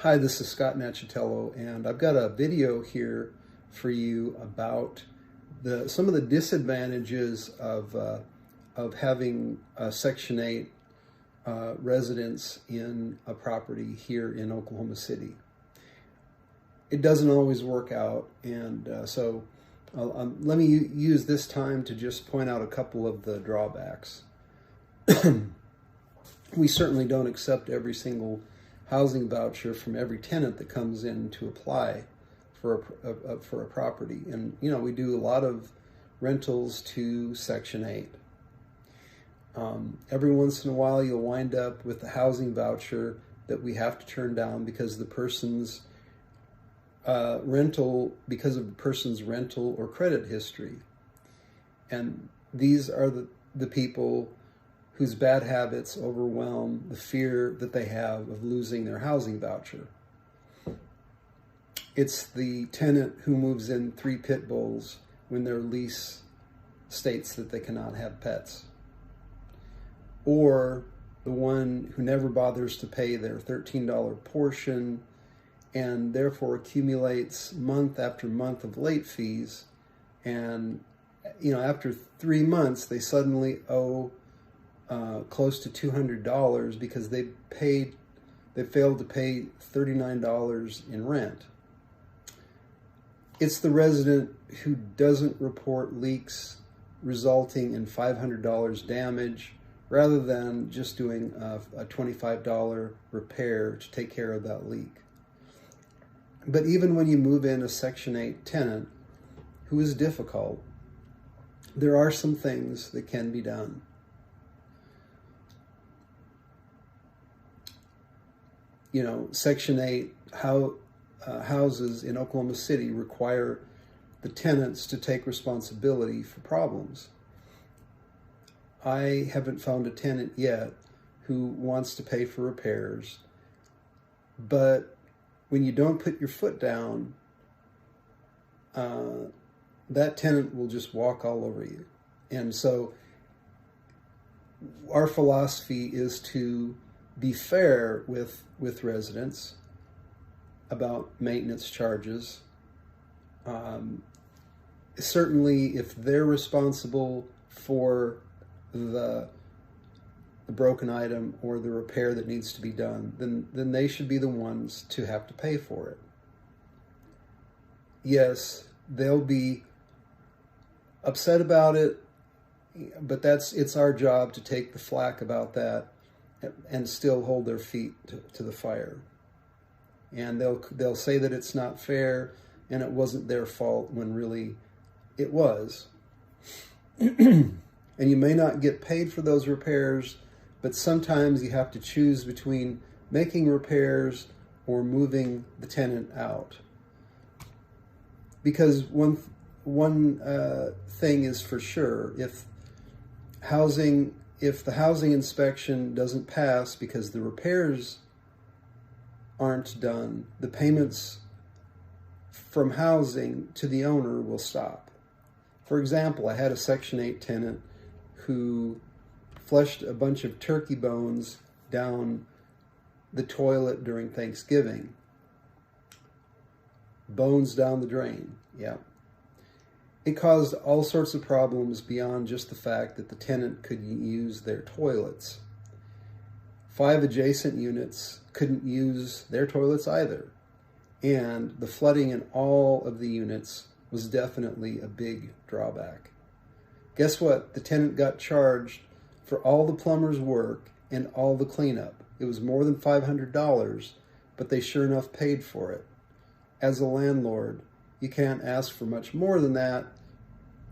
Hi, this is Scott Nachatilo, and I've got a video here for you about some of the disadvantages of having a Section 8 residence in a property here in Oklahoma City. It doesn't always work out, and so let me use this time to just point out a couple of the drawbacks. We certainly don't accept every single housing voucher from every tenant that comes in to apply for a property. And, we do a lot of rentals to Section 8. Every once in a while, you'll wind up with a housing voucher that we have to turn down because the person's rental or credit history. And these are the people whose bad habits overwhelm the fear that they have of losing their housing voucher. It's the tenant who moves in 3 pit bulls when their lease states that they cannot have pets. Or the one who never bothers to pay their $13 portion and therefore accumulates month after month of late fees. And, after 3 months, they suddenly owe close to $200 because they failed to pay $39 in rent. It's the resident who doesn't report leaks resulting in $500 damage rather than just doing a $25 repair to take care of that leak. But even when you move in a Section 8 tenant who is difficult, there are some things that can be done. Section 8 houses in Oklahoma City require the tenants to take responsibility for problems. I haven't found a tenant yet who wants to pay for repairs, but when you don't put your foot down, that tenant will just walk all over you. And so our philosophy is to be fair with residents about maintenance charges. Certainly, if they're responsible for the broken item or the repair that needs to be done, then they should be the ones to have to pay for it. Yes, they'll be upset about it, but it's our job to take the flack about that and still hold their feet to the fire. And they'll say that it's not fair and it wasn't their fault when really it was. And you may not get paid for those repairs, but sometimes you have to choose between making repairs or moving the tenant out. Because one thing is for sure, if the housing inspection doesn't pass because the repairs aren't done, the payments from housing to the owner will stop. For example, I had a Section 8 tenant who flushed a bunch of turkey bones down the toilet during Thanksgiving. Bones down the drain, yeah. It caused all sorts of problems beyond just the fact that the tenant couldn't use their toilets. 5 adjacent units couldn't use their toilets either. And the flooding in all of the units was definitely a big drawback. Guess what? The tenant got charged for all the plumber's work and all the cleanup. It was more than $500, but they sure enough paid for it. As a landlord, you can't ask for much more than that.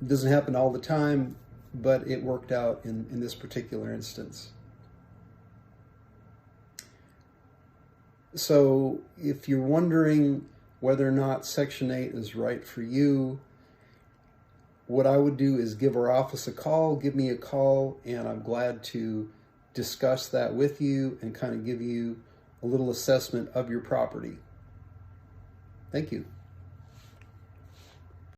It doesn't happen all the time, but it worked out in this particular instance. So if you're wondering whether or not Section 8 is right for you, what I would do is give our office a call, give me a call, and I'm glad to discuss that with you and kind of give you a little assessment of your property. Thank you.